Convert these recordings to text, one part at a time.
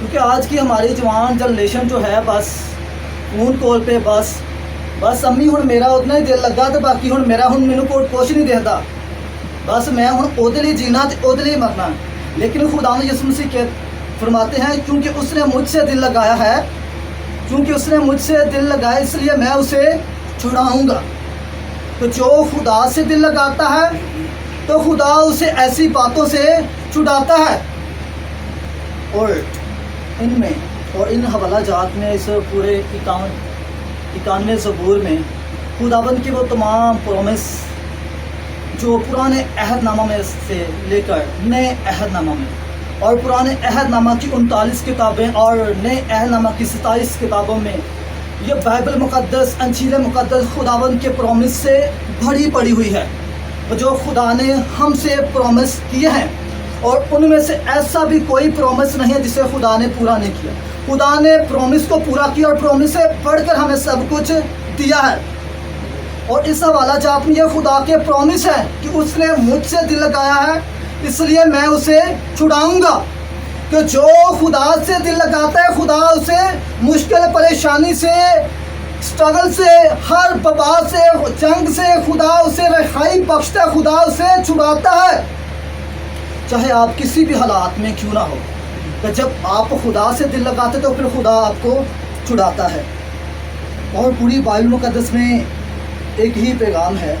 کیونکہ آج کی ہماری جوان جنریشن جو ہے بس فون کال پہ بس امی ہن میرا اتنا ہی دل لگا تو باقی ہن میرا ہن مینوں کوئی کچھ نہیں دیکھتا، بس میں ہن اودے لیے جینا تے اودے لیے مرنا۔ لیکن خدا یسوع مسیح کے فرماتے ہیں کیونکہ اس نے مجھ سے دل لگایا ہے، کیونکہ اس نے مجھ سے دل لگایا اس لیے میں اسے چھڑاؤں گا۔ تو جو خدا سے دل لگاتا ہے تو خدا اسے ایسی باتوں سے چھڑاتا ہے۔ اور ان میں اور ان حوالہ جات میں اس پورے 91 زبور میں خداوند کے وہ تمام پرومس جو پرانے عہد نامہ میں سے لے کر نئے عہد نامہ میں، اور پرانے عہد نامہ کی 39 کتابیں اور نئے عہد نامہ کی 27 کتابوں میں یہ بائبل مقدس، انجیل مقدس خداوند کے پرومس سے بھری پڑی ہوئی ہے، جو خدا نے ہم سے پرومس کیے ہیں، اور ان میں سے ایسا بھی کوئی پرومس نہیں ہے جسے خدا نے پورا نہیں کیا۔ خدا نے پرومس کو پورا کیا اور پرومس سے بڑھ کر ہمیں سب کچھ دیا ہے۔ اور اس حوالہ جات میں یہ خدا کے پرومس ہے کہ اس نے مجھ سے دل لگایا ہے اس لیے میں اسے چھڑاؤں گا۔ کہ جو خدا سے دل لگاتا ہے خدا اسے مشکل پریشانی سے، اسٹرگل سے، ہر وبا سے، جنگ سے خدا اسے رہائی بخشتا ہے، خدا اسے چھڑاتا ہے، چاہے آپ کسی بھی حالات میں کیوں نہ ہو۔ کہ جب آپ خدا سے دل لگاتے تو پھر خدا آپ کو چھڑاتا ہے۔ اور پوری بائبل مقدس میں ایک ہی پیغام ہے،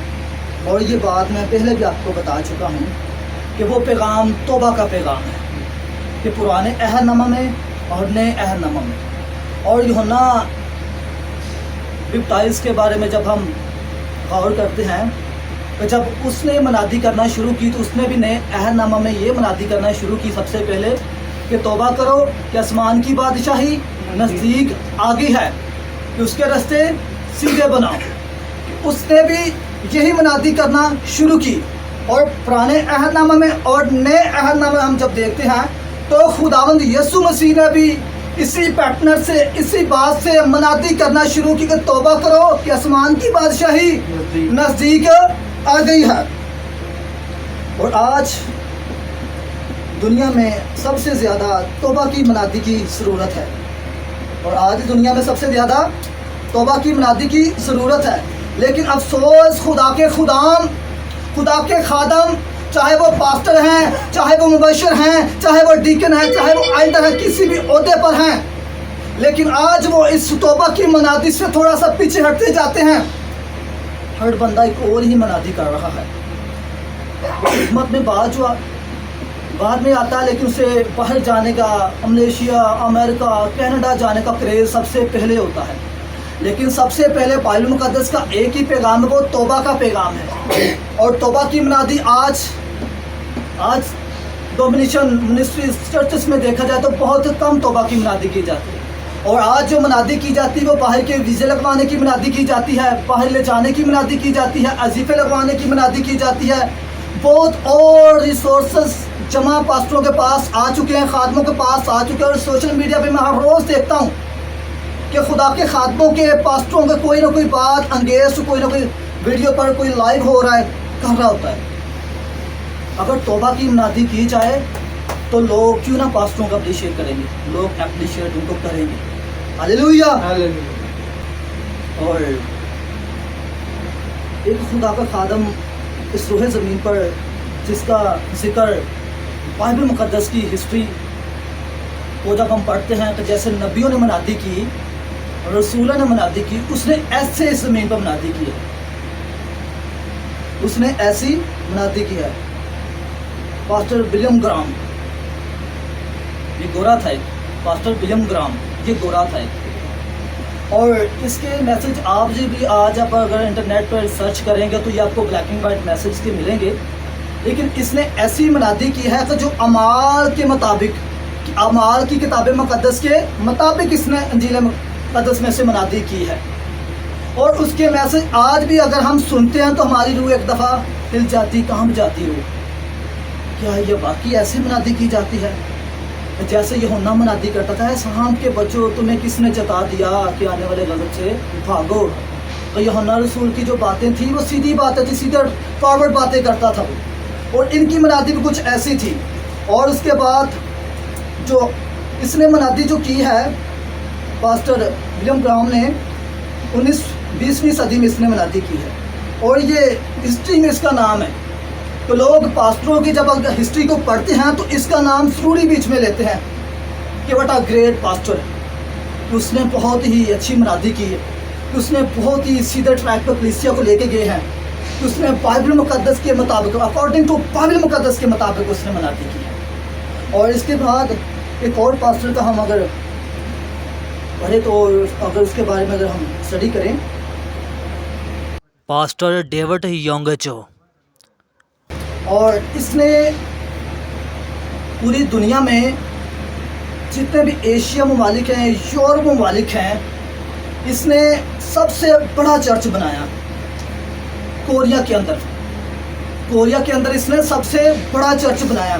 اور یہ بات میں پہلے بھی آپ کو بتا چکا ہوں کہ وہ پیغام توبہ کا پیغام ہے، کہ پرانے عہد نامہ میں اور نئے عہد نامہ میں۔ اور یوحنا 22 کے بارے میں جب ہم غور کرتے ہیں تو جب اس نے منادی کرنا شروع کی تو اس نے بھی نئے عہد نامہ میں یہ منادی کرنا شروع کی سب سے پہلے کہ توبہ کرو کہ آسمان کی بادشاہی نزدیک آ گئی ہے، کہ اس کے راستے سیدھے بناؤ۔ اس نے بھی یہی منادی کرنا شروع کی۔ اور پرانے عہد نامہ میں اور نئے عہد نامہ میں ہم جب دیکھتے ہیں تو خداوند یسوع مسیح نے بھی اسی پیٹرن سے، اسی بات سے منادی کرنا شروع کی کہ توبہ کرو کہ آسمان کی بادشاہی نزدیک آ گئی ہے۔ اور آج دنیا میں سب سے زیادہ توبہ کی منادی کی ضرورت ہے، اور آج دنیا میں سب سے زیادہ توبہ کی منادی کی ضرورت ہے۔ لیکن افسوس خدا کے خادم، چاہے وہ پاسٹر ہیں، چاہے وہ مبشر ہیں، چاہے وہ ڈیکن ہیں، چاہے وہ ایلڈر ہیں، کسی بھی عہدے پر ہیں، لیکن آج وہ اس توبہ کی منادی سے تھوڑا سا پیچھے ہٹتے جاتے ہیں۔ ہر بندہ ایک اور ہی منادی کر رہا ہے۔ خدمت میں بعد میں آتا ہے، لیکن اسے باہر جانے کا، ملیشیا، امریکہ، کینیڈا جانے کا کریز سب سے پہلے ہوتا ہے۔ لیکن سب سے پہلے بائبل مقدس کا ایک ہی پیغام ہے، وہ توبہ کا پیغام ہے۔ اور توبہ کی منادی آج ڈومینیشن منسٹری چرچز میں دیکھا جائے تو بہت کم توبہ کی منادی کی جاتی ہے۔ اور آج جو منادی کی جاتی ہے وہ باہر کے ویزے لگوانے کی منادی کی جاتی ہے، باہر لے جانے کی منادی کی جاتی ہے، وظیفے لگوانے کی منادی کی جاتی ہے۔ بہت اور ریسورسز جمع پاسٹروں کے پاس آ چکے ہیں، خادموں کے پاس آ چکے ہیں۔ اور سوشل میڈیا پہ میں ہر روز دیکھتا ہوں کہ خدا کے خادموں کے، پاسٹروں کے کوئی نہ کوئی بات انگیز، کوئی نہ کوئی ویڈیو پر کوئی لائیو ہو رہا ہے، کر رہا ہوتا ہے۔ اگر توبہ کی منادی کی جائے تو لوگ کیوں نہ پاسٹروں کا اپریشیٹ کریں گے، لوگ اپریشیٹ ان کو کریں گے۔ ہاللیلویہ۔ اور ایک خدا کا خادم اس روح زمین پر جس کا ذکر بائبل مقدس کی ہسٹری کو جب ہم پڑھتے ہیں تو جیسے نبیوں نے منادی کی، رسولوں نے منادی کی، اس نے ایسے اس زمین پر منادی کی ہے، اس نے ایسی منادی کی ہے۔ پاسٹر ولیم گرام، یہ گورا تھا ایک، پاسٹر ولیم گرام یہ گورا تھا ایک، اور اس کے میسج آپ بھی آج آپ اگر انٹرنیٹ پر سرچ کریں گے تو یہ آپ کو بلیک اینڈ وائٹ میسج کے ملیں گے۔ لیکن اس نے ایسی منادی کی ہے کہ جو اعمال کے مطابق، اعمال کی کتاب مقدس کے مطابق اس نے انجیل مقدس میں سے منادی کی ہے۔ اور اس کے میسج آج بھی اگر ہم سنتے ہیں تو ہماری روح ایک دفعہ ہل جاتی، کانپ جاتی ہو، کیا یہ واقعی ایسی منادی کی جاتی ہے جیسے یوحنا منادی کرتا تھا، سام کے بچوں تمہیں کس نے جتا دیا کہ آنے والے غضب سے بھاگو۔ تو یوحنا رسول کی جو باتیں تھیں وہ سیدھی باتیں تھیں، سیدھے فارورڈ باتیں کرتا تھا وہ، اور ان کی منادی بھی کچھ ایسی تھی۔ اور اس کے بعد جو اس نے منادی جو کی ہے پاسٹر ولیم گراہم نے 19-20ویں صدی میں اس نے منادی کی ہے، اور یہ ہسٹری میں اس کا نام ہے. تو لوگ پاسٹروں کی جب ہسٹری کو پڑھتے ہیں تو اس کا نام ضروری بیچ میں لیتے ہیں کہ وٹ اے گریٹ پاسٹر ہے، اس نے بہت ہی اچھی منادی کی ہے، اس نے بہت ہی سیدھے ٹریک پر کلیسیا کو لے کے گئے ہیں، اس نے بائبل مقدس کے مطابق اکارڈنگ ٹو بائبل مقدس کے مطابق اس نے منادی کی ہے. اور اس کے بعد ایک اور پاسٹر کا ہم اگر پڑھے تو اگر اس کے بارے میں اگر ہم اسٹڈی کریں، پاسٹر ڈیوڈ یونگچو. اور اس نے پوری دنیا میں جتنے بھی ایشیا ممالک ہیں، یورپ ممالک ہیں، اس نے سب سے بڑا چرچ بنایا کوریا کے اندر اس نے سب سے بڑا چرچ بنایا.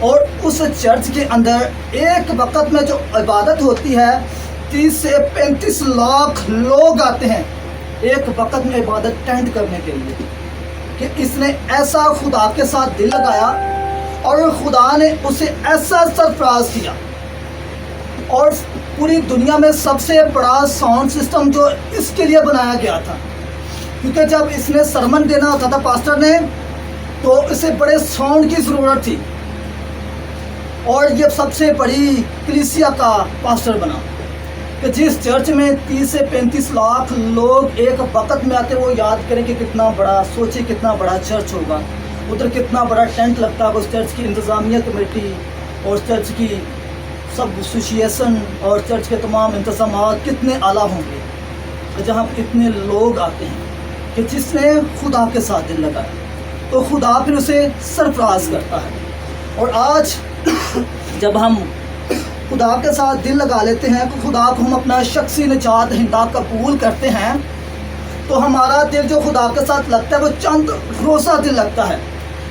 اور اس چرچ کے اندر ایک وقت میں جو عبادت ہوتی ہے 30 سے 35 لاکھ لوگ آتے ہیں ایک وقت میں عبادت ٹینڈ کرنے کے لیے، کہ اس نے ایسا خدا کے ساتھ دل لگایا اور خدا نے اسے ایسا سرفراز کیا. اور پوری دنیا میں سب سے بڑا ساؤنڈ سسٹم جو اس کے لیے بنایا گیا تھا، کیونکہ جب اس نے سرمن دینا ہوتا تھا پاسٹر نے تو اسے بڑے ساؤنڈ کی ضرورت تھی، اور یہ سب سے بڑی کلیسیا کا پاسٹر بنا کہ جس چرچ میں 30 سے 35 لاکھ لوگ ایک وقت میں آتے، وہ یاد کریں کہ کتنا بڑا، سوچے کتنا بڑا چرچ ہوگا، ادھر کتنا بڑا ٹینٹ لگتا ہے، اس چرچ کی انتظامیہ کمیٹی اور چرچ کی سب ایسوسیشن اور چرچ کے تمام انتظامات کتنے اعلیٰ ہوں گے جہاں اتنے لوگ آتے ہیں. کہ جس نے خدا کے ساتھ دل لگایا تو خدا پھر اسے سرفراز کرتا ہے. اور آج جب ہم خدا کے ساتھ دل لگا لیتے ہیں کہ خدا کو ہم اپنا شخصی نجات دہندہ قبول کرتے ہیں، تو ہمارا دل جو خدا کے ساتھ لگتا ہے وہ چند روزہ دل لگتا ہے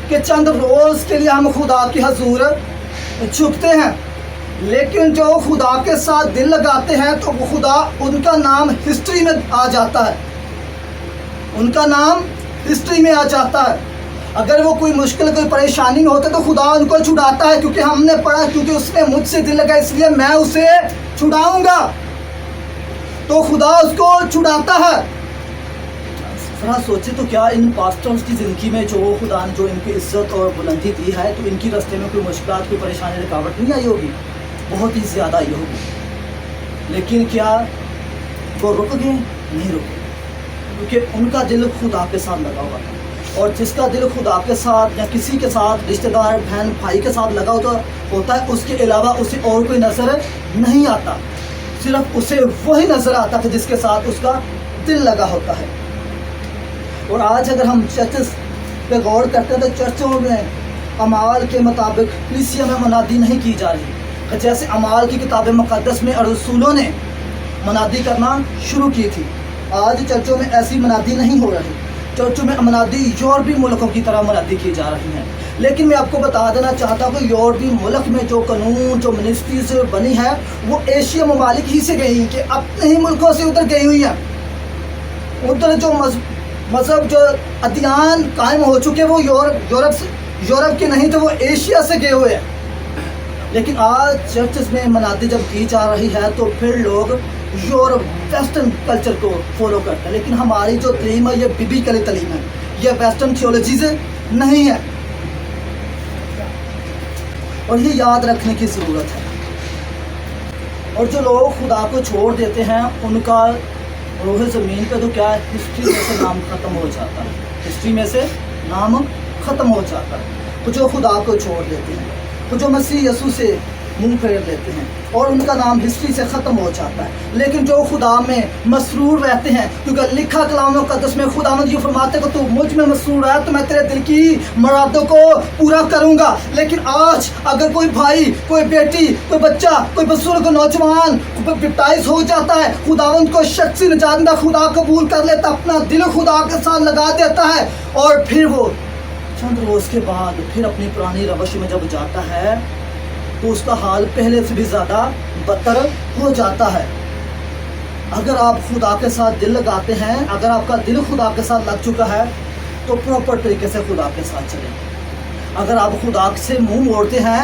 کہ چند روز کے لیے ہم خدا کی حضور جھکتے ہیں. لیکن جو خدا کے ساتھ دل لگاتے ہیں تو وہ خدا ان کا نام ہسٹری میں آ جاتا ہے، ان کا نام ہسٹری میں آ جاتا ہے. اگر وہ کوئی مشکل کوئی پریشانی میں ہوتے تو خدا ان کو چھڑاتا ہے، کیونکہ ہم نے پڑھا کیونکہ اس نے مجھ سے دل لگا اس لیے میں اسے چھڑاؤں گا، تو خدا اس کو چھڑاتا ہے. ذرا سوچے تو کیا ان پاسٹرز کی زندگی میں جو خدا نے جو ان کی عزت اور بلندی دی ہے تو ان کی راستے میں کوئی مشکلات کوئی پریشانی رکاوٹ نہیں آئی ہوگی؟ بہت ہی زیادہ آئی ہوگی. لیکن کیا وہ رک گئے؟ نہیں رکے، کیونکہ ان کا دل خدا کے ساتھ لگا ہوا تھا. اور جس کا دل خدا کے ساتھ یا کسی کے ساتھ رشتہ دار بہن بھائی کے ساتھ لگا ہوتا ہے، اس کے علاوہ اسے اور کوئی نظر نہیں آتا، صرف اسے وہی نظر آتا ہے جس کے ساتھ اس کا دل لگا ہوتا ہے. اور آج اگر ہم چرچز پہ غور کرتے ہیں تو چرچوں میں اعمال کے مطابق کلیسیا میں منادی نہیں کی جا رہی، جیسے اعمال کی کتاب مقدس میں رسولوں نے منادی کرنا شروع کی تھی. آج چرچوں میں ایسی منادی نہیں ہو رہی، چرچوں میں منادی یورپی ملکوں کی طرح منادی کی جا رہی ہیں. لیکن میں آپ کو بتا دینا چاہتا ہوں کہ یورپی ملک میں جو قانون جو منسٹریز بنی ہے وہ ایشیا ممالک ہی سے گئی ہیں، کہ اپنے ہی ملکوں سے ادھر گئی ہوئی ہیں. ادھر جو مذہب جو ادیان قائم ہو چکے وہ یورپ کے نہیں تو وہ ایشیا سے گئے ہوئے ہیں. لیکن آج چرچز میں منادی جب کی جا رہی ہے تو پھر لوگ یورپ ویسٹرن کلچر کو فالو کرتے ہیں. لیکن ہماری جو تعلیم ہے یہ ببلیکل تعلیم ہے، یہ ویسٹرن تھیولوجیز نہیں ہے، اور یہ یاد رکھنے کی ضرورت ہے. اور جو لوگ خدا کو چھوڑ دیتے ہیں ان کا روح زمین پہ تو کیا ہے، ہسٹری میں سے نام ختم ہو جاتا ہے، ہسٹری میں سے نام ختم ہو جاتا ہے. تو جو خدا کو چھوڑ دیتے ہیں، تو جو مسیح یسوع سے منہ پھیر لیتے ہیں اور ان کا نام ہسٹری سے ختم ہو جاتا ہے. لیکن جو خدا میں مسرور رہتے ہیں، کیونکہ لکھا کلام مقدس میں خداوند یہ فرماتے ہیں کہ تو مجھ میں مسرور ہے تو میں تیرے دل کی مرادوں کو پورا کروں گا. لیکن آج اگر کوئی بھائی، کوئی بیٹی، کوئی بچہ، کوئی بزرگ، نوجوان بیپٹائز ہو جاتا ہے، خداوند کو شخصی نجات خدا قبول کر لیتا، اپنا دل خدا کے ساتھ لگا دیتا ہے، اور پھر وہ چند روز کے بعد پھر اپنی پرانی روش میں جب جاتا ہے تو اس کا حال پہلے سے بھی زیادہ بدتر ہو جاتا ہے. اگر آپ خدا کے ساتھ دل لگاتے ہیں، اگر آپ کا دل خدا کے ساتھ لگ چکا ہے تو پراپر طریقے سے خدا کے ساتھ چلیں. اگر آپ خدا سے منہ موڑتے ہیں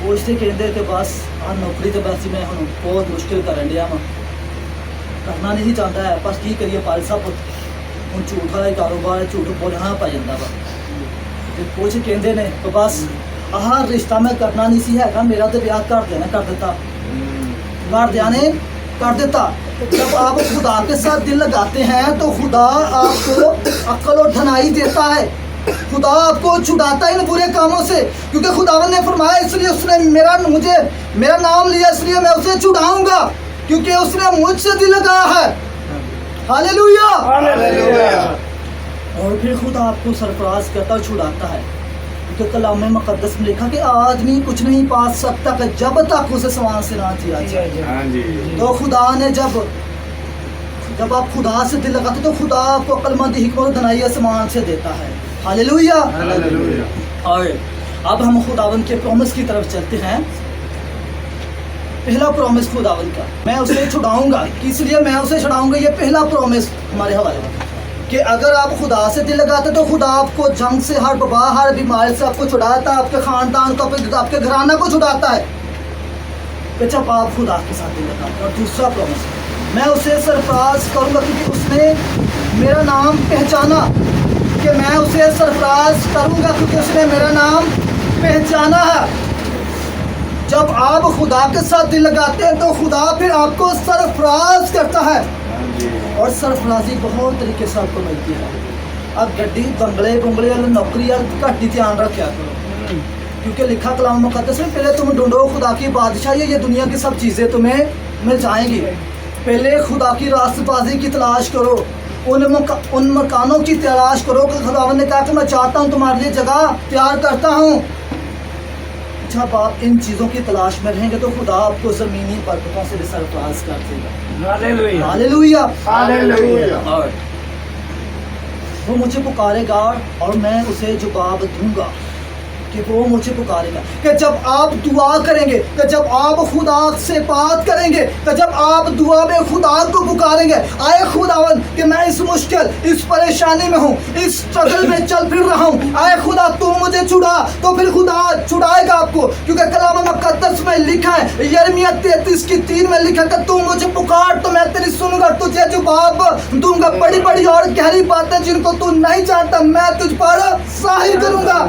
پوچھتے کہتے کہ بس آ نوکری تو ویسے میں ہوں بہت مشکل کرن ڈیا وا کرنا نہیں چاہتا ہے بس کی کریے پال صاحب ہوں جھوٹ والا کاروبار ہے جھوٹ بولنا پی جاتا وا کچھ کہتے ہیں کہ بس آہ رشتہ میں کرنا نہیں سی ہے میرا تو بیاہ گھر نے کر دیتا گھر نے کر دیتا جب آپ خدا کے ساتھ دل لگاتے ہیں تو خدا آپ کو عقل اور دھنائی دیتا ہے خدا آپ کو چھڑاتا ہے ان برے کاموں سے کیونکہ خداوند نے فرمایا اس لیے اس نے میرا نام لیا اس لیے میں اسے چھڑاؤں گا کیونکہ اس نے مجھ سے دل لگایا ہے ہاللیلویا ہاللیلویا اور پھر خدا آپ کو سرفراز کرتا اور چھڑاتا ہے کیونکہ کلام مقدس میں لکھا کہ آدمی کچھ نہیں پا سکتا کہ جب تک اسے سوال سے نہ کیا جائے ہاں جی تو خدا نے جب آپ خدا سے دل لگاتے تو خدا آپ کو عقل مندی حکمت و دنائی آسمان سے دیتا ہے ہاللیلویا ہاللیلویا اور اب ہم خداوند کے پرومس کی طرف چلتے ہیں پہلا پرومس خداوند کا میں اسے چھڑاؤں گا اس لیے میں اسے چھڑاؤں گا یہ پہلا پرومس ہمارے حوالے میں کہ اگر آپ خدا سے دل لگاتے تو خدا آپ کو جنگ سے ہر وبا ہر بیماری سے آپ کو چھڑاتا ہے آپ کے خاندان کو آپ کے گھرانہ کو چھڑاتا ہے کہ جب آپ خدا کے ساتھ دل لگاتے ہیں اور دوسرا پرومس میں اسے سرفراز کروں گا کیونکہ اس نے میرا نام پہچانا کہ میں اسے سرفراز کروں گا کیونکہ اس نے میرا نام پہچانا ہے جب آپ خدا کے ساتھ دل لگاتے ہیں تو خدا پھر آپ کو سرفراز کرتا ہے اور سرفرازی بہت طریقے سے آپ کو ملتی ہے اب گڈی بنگلے والا نوکری گھٹ ہی دھیان رکھا کرو کیونکہ لکھا کلام مقدس میں پہلے تم ڈھونڈو خدا کی بادشاہی یہ دنیا کی سب چیزیں تمہیں مل جائیں گی پہلے خدا کی راست بازی کی تلاش کرو ان مکانوں کی تلاش کرو کہ خداوند نے کہا کہ میں چاہتا ہوں تمہارے لیے جگہ تیار کرتا ہوں جب آپ ان چیزوں کی تلاش میں رہیں گے تو خدا آپ کو زمینی برکتوں سے بھی سرفراز کر دے گا ہاللیلویا ہاللیلویا اور وہ مجھے پکارے گا اور میں اسے جواب دوں گا کہ وہ مجھے پکارے گا کہ جب آپ دعا کریں گے کہ جب آپ خدا سے بات کریں گے کہ جب آپ دعا میں خدا کو پکاریں گے آئے خداوند کہ میں اس مشکل اس پریشانی میں ہوں اس سٹرگل میں چل پھر رہا ہوں آئے خدا تو مجھے چھڑا تو پھر خدا چھڑائے گا آپ کو کیونکہ کلام مقدس میں لکھا ہے یرمیہ 33:3 میں لکھا کہ تو مجھے پکار تو میں تیری سنوں گا تجھے جواب دوں گا بڑی بڑی اور گہری باتیں جن کو تو نہیں جانتا میں تجھ پر ظاہر کروں گا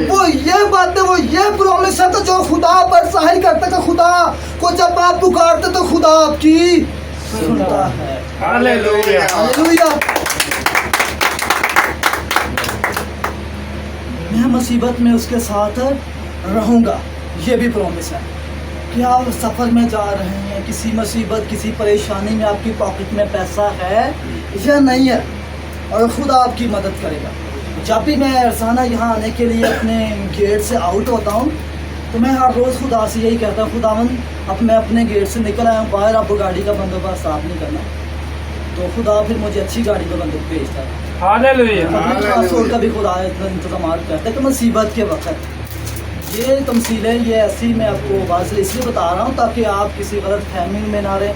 وہ یہ بات ہے وہ یہ پرومس ہے تو جو خدا پر ظاہر کرتا کہ خدا کو جب آپ پکارتے تو خدا آپ کی سنتا ہے ہاللیلویا ہاللیلویا میں مصیبت میں اس کے ساتھ رہوں گا یہ بھی پرومس ہے کہ آپ سفر میں جا رہے ہیں کسی مصیبت کسی پریشانی میں آپ کی پاکٹ میں پیسہ ہے یا نہیں ہے اور خدا آپ کی مدد کرے گا جب بھی میں ارسانہ یہاں آنے کے لیے اپنے گیٹ سے آؤٹ ہوتا ہوں تو میں ہر روز خدا سے یہی کہتا ہوں خداوند اب میں اپنے گیٹ سے نکل آیا ہوں باہر اب گاڑی کا بندوبست آپ نہیں کرنا تو خدا پھر مجھے اچھی گاڑی کا بندوبست بھیجتا ہے ہاللیلویا پبلک ٹرانسپورٹ کا بھی خدا اتنا انتظامات کرتا ہے کہ مصیبت کے وقت یہ تمثیلیں یہ ایسی میں آپ کو واضح اس لیے بتا رہا ہوں تاکہ آپ کسی غلط فہمی میں نہ رہیں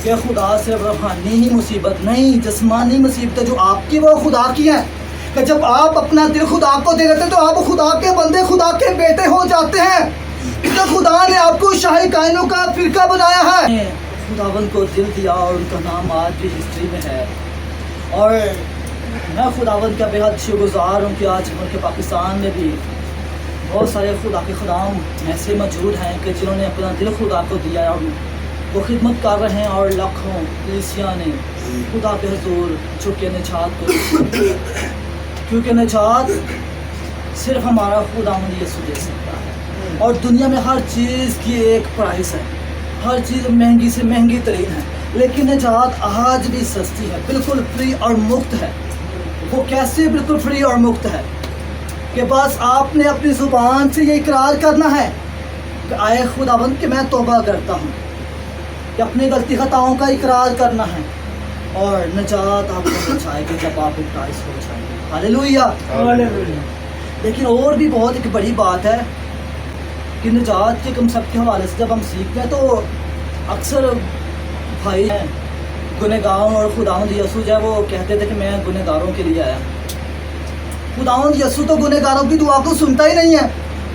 کہ خدا صرف روحانی ہی مصیبت نہیں جسمانی مصیبتیں جو آپ کی وہ خدا کی ہیں کہ جب آپ اپنا دل خدا کو دے دیتے تو آپ خدا کے بندے خدا کے بیٹے ہو جاتے ہیں کیونکہ خدا نے آپ کو شاہی کائنوں کا فرقہ بنایا ہے خداوند کو دل دیا اور ان کا نام آج بھی ہسٹری میں ہے اور میں خداوند کا بے حد شکر گزار ہوں کہ آج ملک پاکستان میں بھی بہت سارے خدا کے خدام ایسے موجود ہیں کہ جنہوں نے اپنا دل خدا کو دیا ہے اور وہ خدمت کر رہے ہیں اور لاکھوں کلیسیاں نے خدا کے حضور جھکے نجات کو کیونکہ نجات صرف ہمارا خداوند یسوع دے سکتا ہے اور دنیا میں ہر چیز کی ایک پرائس ہے ہر چیز مہنگی سے مہنگی ترین ہے لیکن نجات آج بھی سستی ہے بالکل فری اور مفت ہے وہ کیسے بالکل فری اور مفت ہے کہ بس آپ نے اپنی زبان سے یہ اقرار کرنا ہے کہ آئے خداوند کہ میں توبہ کرتا ہوں کہ اپنی غلطی خطاؤں کا اقرار کرنا ہے اور نجات آپ کو بچائے گی جب آپ بپتائز ہو جائیں گے ہاللیلویا لیکن اور بھی بہت ایک بڑی بات ہے کہ نجات کے کنسیپٹ کے حوالے سے جب ہم سیکھتے ہیں تو اکثر بھائی ہیں گنہگاروں اور خداوند یسوع جو ہے وہ کہتے تھے کہ میں گنہگاروں کے لیے آیا خداوند یسوع تو گنہگاروں کی دعا کو سنتا ہی نہیں ہے